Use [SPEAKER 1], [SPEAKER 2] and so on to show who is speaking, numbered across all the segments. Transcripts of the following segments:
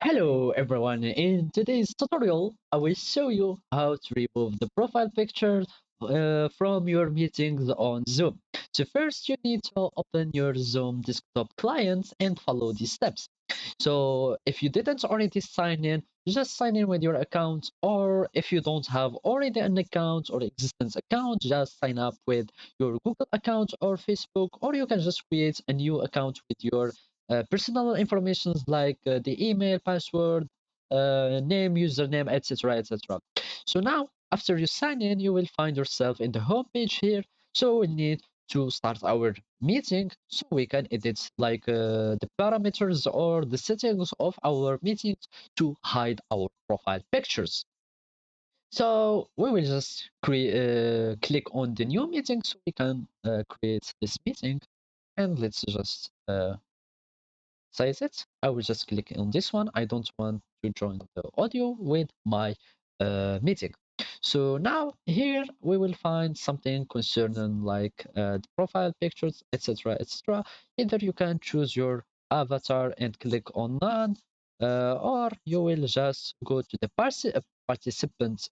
[SPEAKER 1] Hello everyone, in today's tutorial I will show you how to remove the profile picture from your meetings on Zoom. So first you need to open your Zoom desktop client and follow these steps. So if you didn't already sign in, just sign in with your account, or if you don't have already an account or existence account, just sign up with your Google account or Facebook, or you can just create a new account with your personal informations like the email, password, name, username, etc., etc. So now, after you sign in, you will find yourself in the home page here. So we need to start our meeting so we can edit like the parameters or the settings of our meetings to hide our profile pictures. So we will just click on the new meeting so we can create this meeting, and let's just size it. I will just click on this one. I don't want to join the audio with my meeting. So now here we will find something concerning like the profile pictures, etc., etc. Either you can choose your avatar and click on none, or you will just go to the participant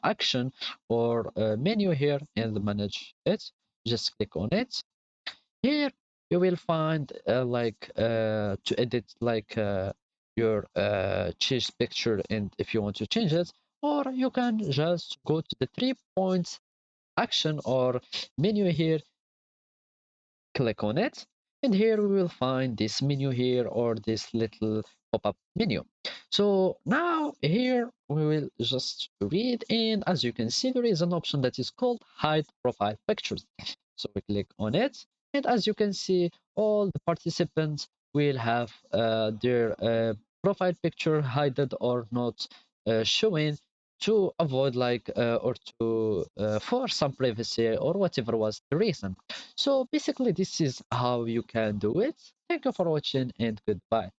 [SPEAKER 1] action or menu here and manage it. Just click on it. Here you will find to edit your change picture, and if you want to change it, or you can just go to the 3 points action or menu here, click on it, and here we will find this menu here or this little pop-up menu. So now here we will just read, and as you can see there is an option that is called hide profile pictures. So we click on it, and as you can see all the participants will have their profile picture hidden or not showing, to avoid or to for some privacy or whatever was the reason. So basically this is how you can do it. Thank you for watching and goodbye.